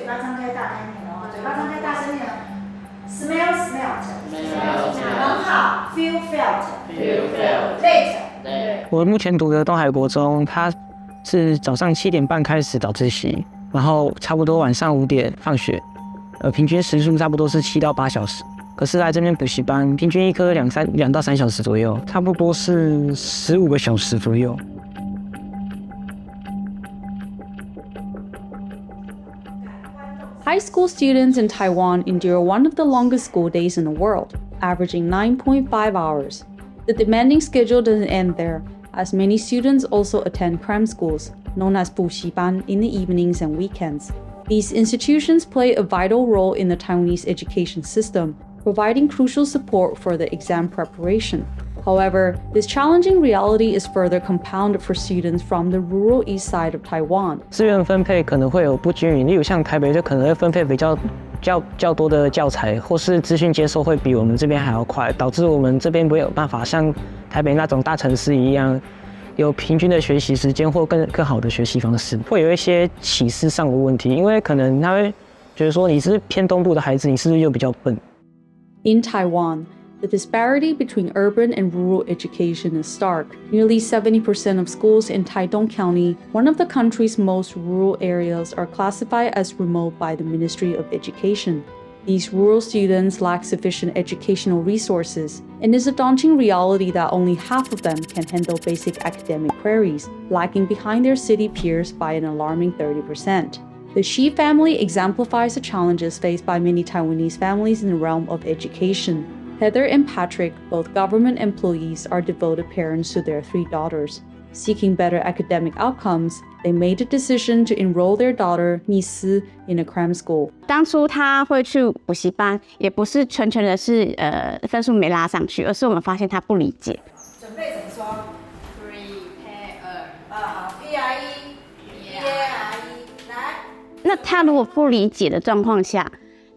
巴张开大开念哦，嘴巴张开大声念。Smell, smelt. 很好。Feel, felt. Late. 我目前读的东海国中，它是早上7点半开始早自习，然后差不多晚上5点放学，平均时数差不多是7到8小时。可是来这边补习班，平均一科2到3小时左右，差不多是15个小时左右。High school students in Taiwan endure one of the longest school days in the world, averaging 9.5 hours. The demanding schedule doesn't end there, as many students also attend cram schools, known as 补习班, in the evenings and weekends. These institutions play a vital role in the Taiwanese education system, providing crucial support for the exam preparation. However, this challenging reality is further compounded for students from the rural east side of Taiwan. 资源分配可能会有不均匀，例如像台北就可能会分配比较多的教材，或是资讯接收会比我们这边还要快，导致我们这边没有办法像台北那种大城市一样，有平均的学习时间或更好的学习方式，会有一些启示上的问题，因为可能他会觉得说你是偏东部的孩子，你是不是又比较笨？ In Taiwan, the disparity between urban and rural education is stark. Nearly 70% of schools in Taidong County, one of the country's most rural areas, are classified as remote by the Ministry of Education. These rural students lack sufficient educational resources, and it's a daunting reality that only half of them can handle basic academic queries, lagging behind their city peers by an alarming 30%. The Shi family exemplifies the challenges faced by many Taiwanese families in the realm of education. Heather and Patrick, both government employees, are devoted parents to their 3 daughters. Seeking better academic outcomes, they made the decision to enroll their daughter Mi-Szu in a cram school. 当初他会去补习班，也不是纯的是分数没拉上去，而是我们发现他不理解。准备怎么说 ？Prepare. 好 ，P-R-E 来。那他如果不理解的状况下，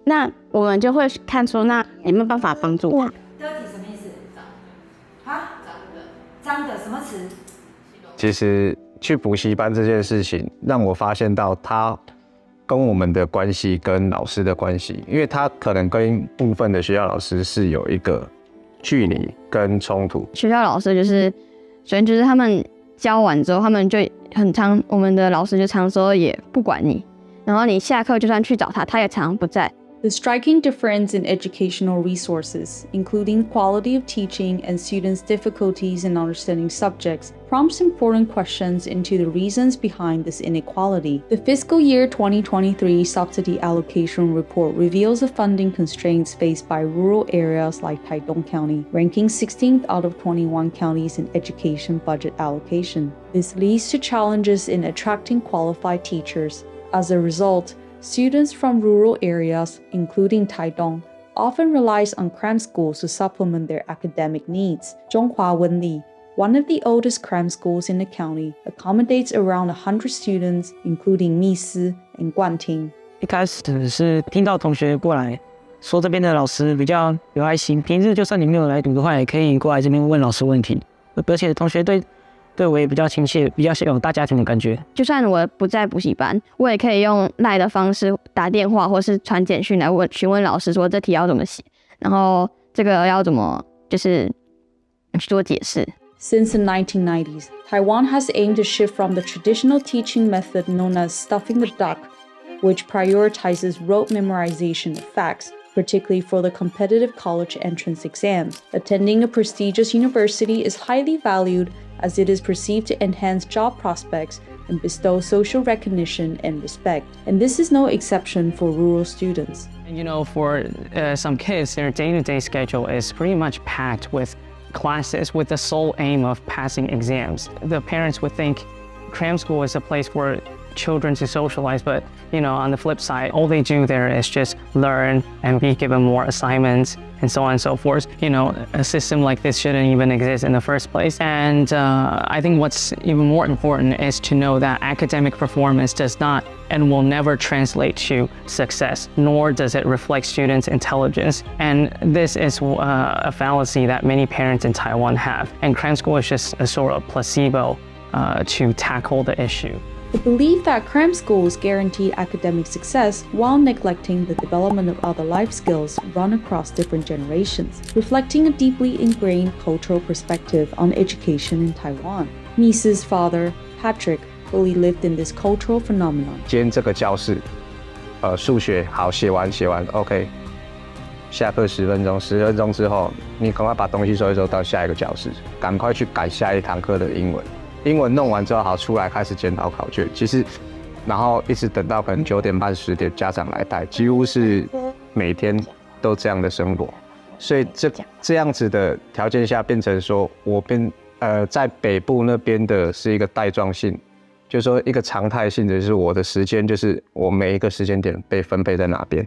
那我们就会看出，那有没有办法帮助他 ？Dirty 什么意思？啊？脏的什么词？其实去补习班这件事情，让我发现到他跟我们的关系跟老师的关系，因为他可能跟部分的学校老师是有一个距离跟冲突。学校老师就是，首先就是他们教完之后，他们就很常，我们的老师就常说也不管你，然后你下课就算去找他，他也常常不在。The striking difference in educational resources, including quality of teaching and students' difficulties in understanding subjects, prompts important questions into the reasons behind this inequality. The fiscal year 2023 subsidy allocation report reveals the funding constraints faced by rural areas like Taidong County, ranking 16th out of 21 counties in education budget allocation. This leads to challenges in attracting qualified teachers. As a result, students from rural areas, including Taidong, often relies on cram schools to supplement their academic needs. Zhonghua Wenli, one of the oldest cram schools in the county, accommodates around 100 students, including Mi-Szu and Guan-Ting. 一开始是听到同学过来说这边的老师比较有爱心，平日就算你没有来读的话，也可以过来这边问老师问题，而且同学对我也比较亲切，比较有大家庭的感觉。就算我不在补习班，我也可以用赖的方式打电话或是传简讯来询问老师说这题要怎么写，然后这个要怎么就是去做解释。Since the 1990s, Taiwan has aimed to shift from the traditional teaching method known as stuffing the duck, which prioritizes rote memorization of facts, particularly for the competitive college entrance exams. Attending a prestigious university is highly valued as it is perceived to enhance job prospects and bestow social recognition and respect. And this is no exception for rural students. You know, for some kids, their day-to-day schedule is pretty much packed with classes with the sole aim of passing exams. The parents would think cram school is a place for children to socialize, but you know, on the flip side, all they do there is just learn and be given more assignments and so on and so forth. You know, a system like this shouldn't even exist in the first place. And I think what's even more important is to know that academic performance does not and will never translate to success, nor does it reflect students' intelligence. And this is a fallacy that many parents in Taiwan have. And cram school is just a sort of placebo to tackle the issue. The belief that cram schools guaranteed academic success while neglecting the development of other life skills run across different generations, reflecting a deeply ingrained cultural perspective on education in Taiwan. Mi-Szu's father, Patrick, fully lived in this cultural phenomenon. 今天这个教室，数学好，写完，OK。下课10分钟，10分钟之后，你赶快把东西收一收，到下一个教室，赶快去改下一堂课的英文。英文弄完之后，好出来开始检讨考卷。其实，然后一直等到可能9点半、10点，家长来带，几乎是每天都这样的生活。所以这样子的条件下，变成说我在北部那边的是一个带状性，就是说一个常态性的，就是我的时间就是我每一个时间点被分配在哪边。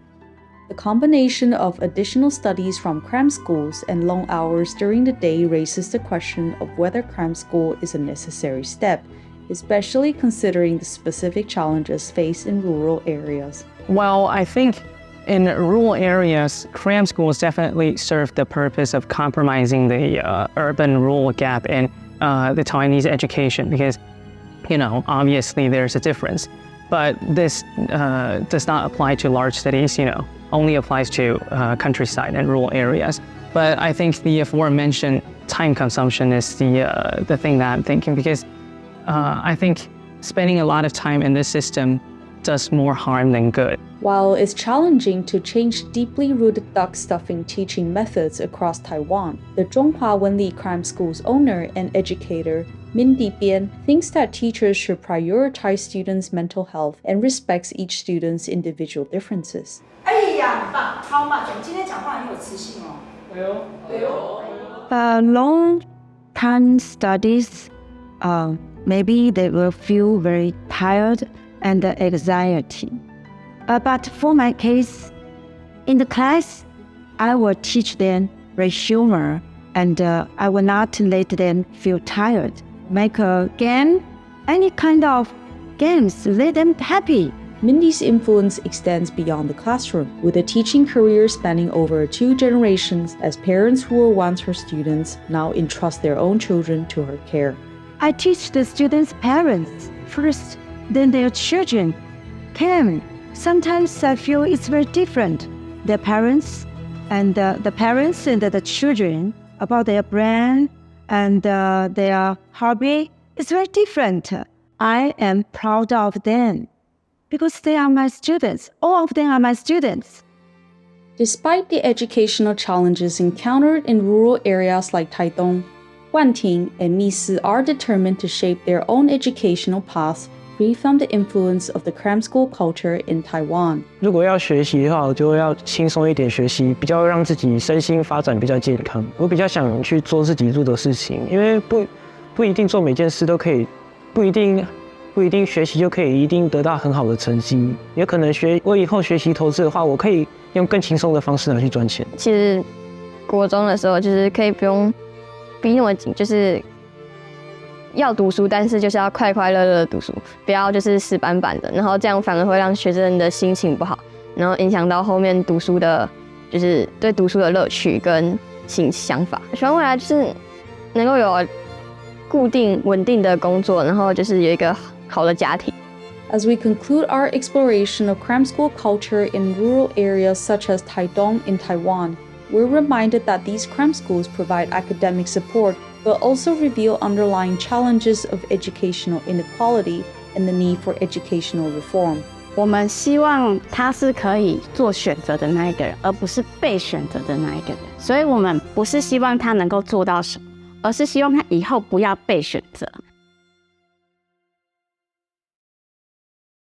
The combination of additional studies from cram schools and long hours during the day raises the question of whether cram school is a necessary step, especially considering the specific challenges faced in rural areas. Well, I think in rural areas, cram schools definitely serve the purpose of compromising the urban-rural gap in the Taiwanese education because, obviously there's a difference. But this does not apply to large cities, only applies to countryside and rural areas. But I think the aforementioned time consumption is the thing that I'm thinking because I think spending a lot of time in this system does more harm than good. While it's challenging to change deeply rooted duck stuffing teaching methods across Taiwan, the Zhonghua Wenli Cram School's owner and educator, Mindy Bian, thinks that teachers should prioritize students' mental health and respects each student's individual differences. 哎呀，很棒 ，How much？ 我们今天讲话很有磁性哦。Long-term studies, maybe they will feel very tired and anxiety. But for my case, in the class, I will teach them with humor and I will not let them feel tired. Make a game, any kind of games, let them happy. Mindy's influence extends beyond the classroom, with a teaching career spanning over 2 generations as parents who were once her students now entrust their own children to her care. I teach the students' parents first, then their children. Sometimes I feel it's very different. Their parents and the parents and the children about their brain and their hobby is very different. I am proud of them because they are my students. All of them are my students. Despite the educational challenges encountered in rural areas like Taitung, Guan-Ting and Mi-Szu are determined to shape their own educational paths free from the influence of the cram school culture in Taiwan. 如果要学习的话，我就要轻松一点学习，比较让自己身心发展比较健康。我比较想去做自己做的事情，因为不一定做每件事都可以，不一定学习就可以一定得到很好的成绩。也可能我以后学习投资的话，我可以用更轻松的方式来去赚钱。其实国中的时候就是可以不用逼那么紧，就是要读书，但是就是要快快乐乐的读书，不要就是死板板的，然后这样反而会让学生的心情不好，然后影响到后面读书的，就是对读书的乐趣跟想法。希望未来就是能够有固定稳定的工作，然后就是有一个好的家庭。As we conclude our exploration of cram school culture in rural areas such as Taitung in Taiwan, we're reminded that these cram schools provide academic support but also reveal underlying challenges of educational inequality and the need for educational reform. 我们希望他是可以做选择的那一个人，而不是被选择的那一个人。所以我们不是希望他能够做到什么，而是希望他以后不要被选择。